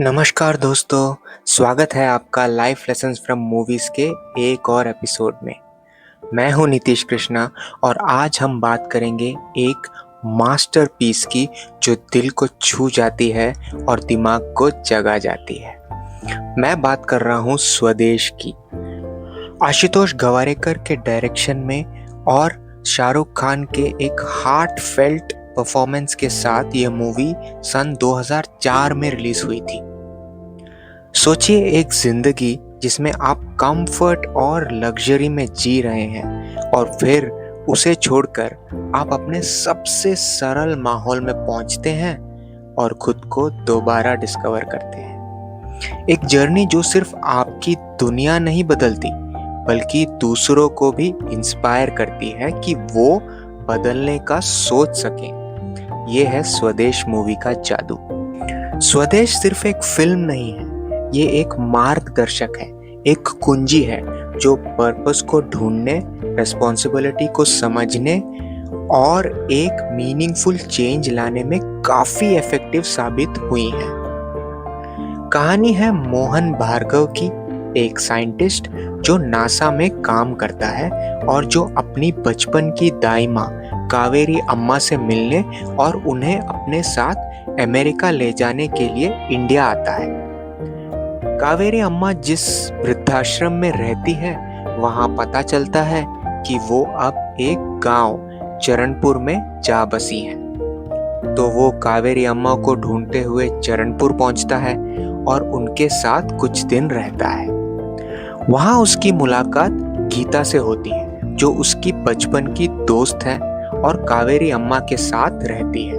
नमस्कार दोस्तों, स्वागत है आपका लाइफ लेसन्स फ्रॉम मूवीज़ के एक और एपिसोड में। मैं हूं नीतीश कृष्णा और आज हम बात करेंगे एक मास्टरपीस की जो दिल को छू जाती है और दिमाग को जगा जाती है। मैं बात कर रहा हूं स्वदेश की। आशुतोष गवारेकर के डायरेक्शन में और शाहरुख खान के एक हार्ट फेल्ट परफॉर्मेंस के साथ यह मूवी सन 2004 में रिलीज हुई थी। सोचिए एक जिंदगी जिसमें आप कंफर्ट और लग्जरी में जी रहे हैं और फिर उसे छोड़कर आप अपने सबसे सरल माहौल में पहुंचते हैं और खुद को दोबारा डिस्कवर करते हैं। एक जर्नी जो सिर्फ आपकी दुनिया नहीं बदलती बल्कि दूसरों को भी इंस्पायर करती है कि वो बदलने का सोच सकें। ये है स्वदेश मूवी का जादू। स्वदेश सिर्फ एक फिल्म नहीं है, ये एक मार्गदर्शक है, एक कुंजी है जो पर्पस को ढूंढने, रिस्पॉन्सिबिलिटी को समझने और एक मीनिंगफुल चेंज लाने में काफी इफेक्टिव साबित हुई है। कहानी है मोहन भार्गव की, एक साइंटिस्ट जो नासा में काम करता है और जो अपनी बचपन की दाई माँ कावेरी अम्मा से मिलने और उन्हें अपने साथ अमेरिका ले जाने के लिए इंडिया आता है। कावेरी अम्मा जिस वृद्धाश्रम में रहती है वहां पता चलता है कि वो अब एक गांव चरणपुर में जा बसी है। तो वो कावेरी अम्मा को ढूंढते हुए चरणपुर पहुंचता है और उनके साथ कुछ दिन रहता है। वहां उसकी मुलाकात गीता से होती है जो उसकी बचपन की दोस्त है और कावेरी अम्मा के साथ रहती है।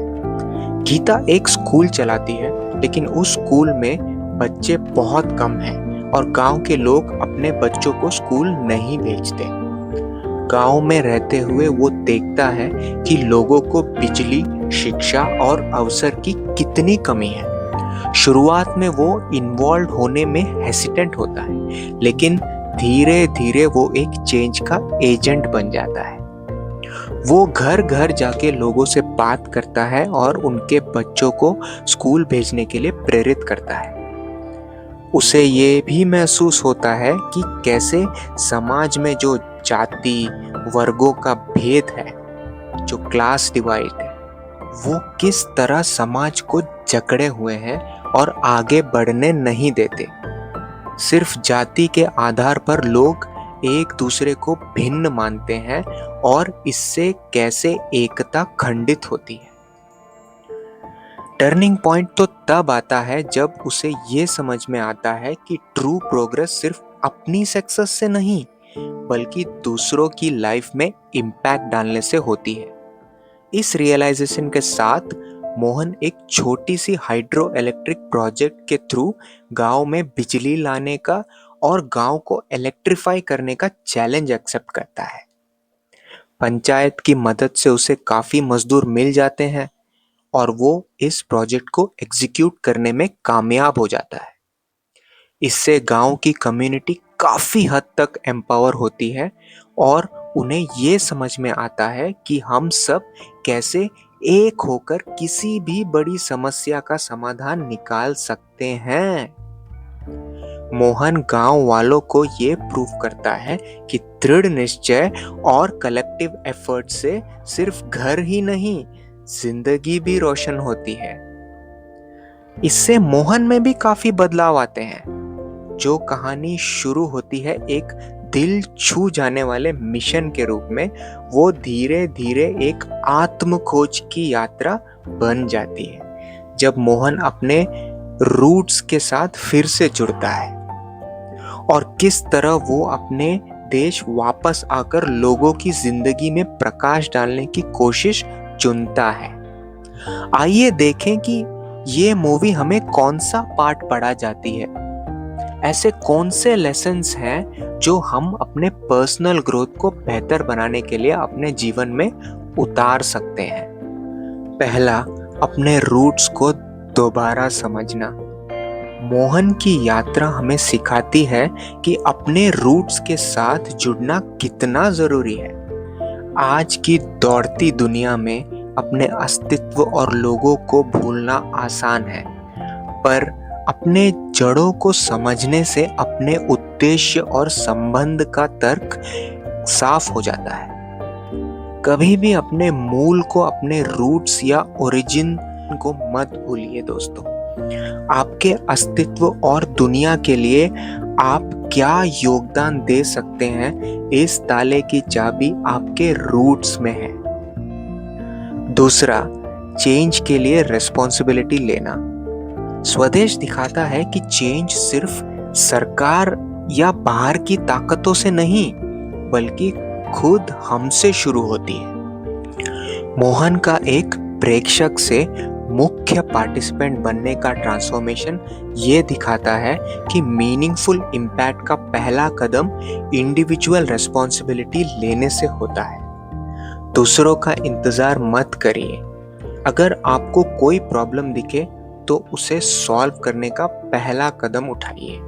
गीता एक स्कूल चलाती है लेकिन उस स्कूल में बच्चे बहुत कम हैं और गांव के लोग अपने बच्चों को स्कूल नहीं भेजते। गांव में रहते हुए वो देखता है कि लोगों को बिजली, शिक्षा और अवसर की कितनी कमी है। शुरुआत में वो इन्वॉल्व होने में हेसिटेंट होता है, लेकिन धीरे धीरे वो एक चेंज का एजेंट बन जाता है। वो घर घर जाके लोगों से बात करता है और उनके बच्चों को स्कूल भेजने के लिए प्रेरित करता है। उसे ये भी महसूस होता है कि कैसे समाज में जो जाति, वर्गों का भेद है, जो क्लास डिवाइड है, वो किस तरह समाज को जकड़े हुए हैं और आगे बढ़ने नहीं देते। सिर्फ जाति के आधार पर लोग एक दूसरे को भिन्न मानते हैं और इससे कैसे एकता खंडित होती है। टर्निंग पॉइंट तो तब आता है जब उसे ये समझ में आता है कि ट्रू प्रोग्रेस सिर्फ अपनी सक्सेस से नहीं बल्कि दूसरों की लाइफ में इम्पैक्ट डालने से होती है। इस रियलाइजेशन के साथ मोहन एक छोटी सी हाइड्रो इलेक्ट्रिक प्रोजेक्ट के थ्रू गांव में बिजली लाने का और गांव को इलेक्ट्रीफाई करने का चैलेंज एक्सेप्ट करता है। पंचायत की मदद से उसे काफी मजदूर मिल जाते हैं और वो इस प्रोजेक्ट को एग्जीक्यूट करने में कामयाब हो जाता है। इससे गांव की कम्युनिटी काफी हद तक एम्पावर होती है और उन्हें ये समझ में आता है कि हम सब कैसे एक होकर किसी भी बड़ी समस्या का समाधान निकाल सकते हैं। मोहन गांव वालों को ये प्रूव करता है कि दृढ़ निश्चय और कलेक्टिव एफर्ट से सिर्फ घर ही नहीं, जिंदगी भी रोशन होती है। इससे मोहन में भी काफी बदलाव आते हैं। जो कहानी शुरू होती है एक दिल छू जाने वाले मिशन के रूप में, वो धीरे धीरे एक आत्म खोज की यात्रा बन जाती है जब मोहन अपने रूट्स के साथ फिर से जुड़ता है और किस तरह वो अपने देश वापस आकर लोगों की जिंदगी में प्रकाश डालने की कोशिश चुनता है। आइए देखें कि ये मूवी हमें कौन सा पाठ पढ़ा जाती है। ऐसे कौन से लेसन्स हैं जो हम अपने पर्सनल ग्रोथ को बेहतर बनाने के लिए अपने जीवन में उतार सकते हैं। पहला, अपने रूट्स को दोबारा समझना। मोहन की यात्रा हमें सिखाती है कि अपने रूट्स के साथ जुड़ना कितना जरूरी है। आज की दौड़ती दुनिया में अपने अस्तित्व और लोगों को भूलना आसान है, पर अपने जड़ों को समझने से अपने उद्देश्य और संबंध का तर्क साफ हो जाता है। कभी भी अपने मूल को, अपने रूट्स या ओरिजिन को मत भूलिए दोस्तों। आपके अस्तित्व और दुनिया के लिए आप क्या योगदान दे सकते हैं, इस ताले की चाबी आपके रूट्स में है। दूसरा, चेंज के लिए रिस्पॉन्सिबिलिटी लेना। स्वदेश दिखाता है कि चेंज सिर्फ सरकार या बाहर की ताकतों से नहीं, बल्कि खुद हमसे शुरू होती है। मोहन का एक प्रेक्षक से मुख्य पार्टिसिपेंट बनने का ट्रांसफॉर्मेशन ये दिखाता है कि मीनिंगफुल इम्पैक्ट का पहला कदम इंडिविजुअल रिस्पॉन्सिबिलिटी लेने से होता है। दूसरों का इंतजार मत करिए। अगर आपको कोई प्रॉब्लम दिखे तो उसे सॉल्व करने का पहला कदम उठाइए।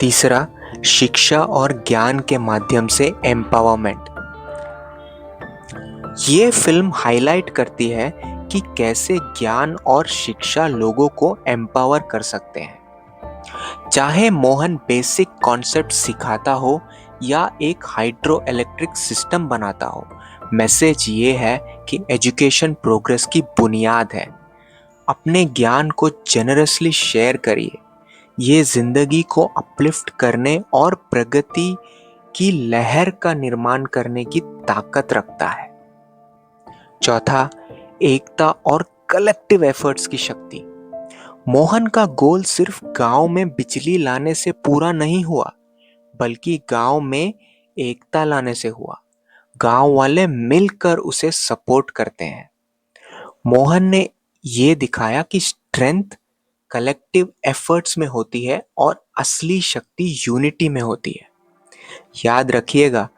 तीसरा, शिक्षा और ज्ञान के माध्यम से एम्पावरमेंट। ये फिल्म हाईलाइट करती है कि कैसे ज्ञान और शिक्षा लोगों को एम्पावर कर सकते हैं। चाहे मोहन बेसिक कॉन्सेप्ट सिखाता हो या एक हाइड्रो इलेक्ट्रिक सिस्टम बनाता हो, मैसेज ये है कि एजुकेशन प्रोग्रेस की बुनियाद है। अपने ज्ञान को जेनरसली शेयर करिए। ये जिंदगी को अपलिफ्ट करने और प्रगति की लहर का निर्माण करने की ताकत रखता है। चौथा, एकता और कलेक्टिव एफर्ट्स की शक्ति। मोहन का गोल सिर्फ गांव में बिजली लाने से पूरा नहीं हुआ, बल्कि गांव में एकता लाने से हुआ। गांव वाले मिलकर उसे सपोर्ट करते हैं। मोहन ने ये दिखाया कि स्ट्रेंथ कलेक्टिव एफर्ट्स में होती है और असली शक्ति यूनिटी में होती है। याद रखिएगा,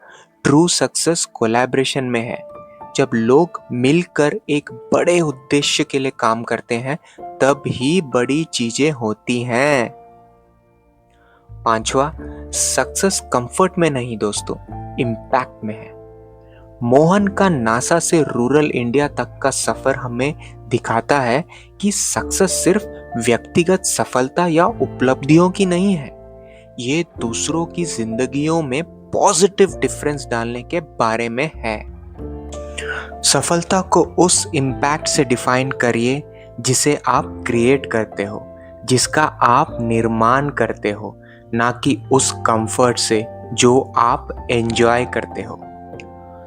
ट्रू सक्सेस कोलैबोरेशन में है। जब लोग मिलकर एक बड़े उद्देश्य के लिए काम करते हैं, तब ही बड़ी चीजें होती हैं। पांचवा, सक्सेस कंफर्ट में नहीं दोस्तों, इम्पैक्ट में है। मोहन का नासा से रूरल इंडिया तक का सफर हमें दिखाता है कि सक्सेस सिर्फ व्यक्तिगत सफलता या उपलब्धियों की नहीं है। ये दूसरों की जिंदगियों में पॉजिटिव डिफरेंस डालने के बारे में है। सफलता को उस इम्पैक्ट से डिफाइन करिए जिसे आप क्रिएट करते हो, जिसका आप निर्माण करते हो, ना कि उस कंफर्ट से जो आप एंजॉय करते हो।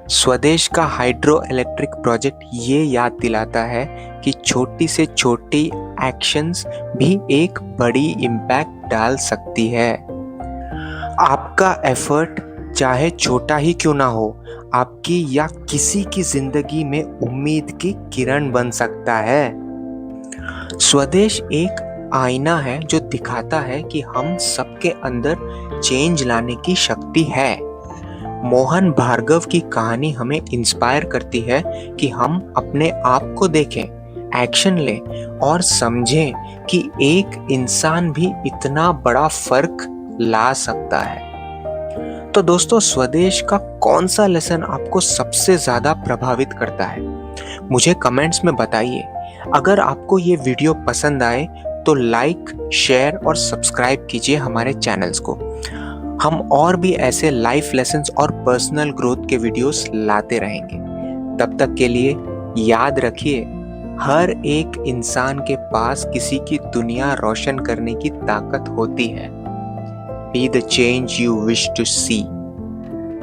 स्वदेश का हाइड्रो इलेक्ट्रिक प्रोजेक्ट ये याद दिलाता है कि छोटी से छोटी एक्शंस भी एक बड़ी इम्पैक्ट डाल सकती है। आपका एफर्ट चाहे छोटा ही क्यों ना हो, आपकी या किसी की जिंदगी में उम्मीद की किरण बन सकता है। स्वदेश एक आईना है जो दिखाता है कि हम सबके अंदर चेंज लाने की शक्ति है। मोहन भार्गव की कहानी हमें इंस्पायर करती है कि हम अपने आप को देखें, एक्शन लें और समझें कि एक इंसान भी इतना बड़ा फर्क ला सकता है। तो दोस्तों, स्वदेश का कौन सा लेसन आपको सबसे ज्यादा प्रभावित करता है, मुझे कमेंट्स में बताइए। अगर आपको ये वीडियो पसंद आए तो लाइक, शेयर और सब्सक्राइब कीजिए हमारे चैनल्स को। हम और भी ऐसे लाइफ लेसन्स और पर्सनल ग्रोथ के वीडियोस लाते रहेंगे। तब तक के लिए याद रखिए, हर एक इंसान के पास किसी की दुनिया रोशन करने की ताकत होती है। Be the change you wish to see.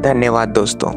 धन्यवाद दोस्तों।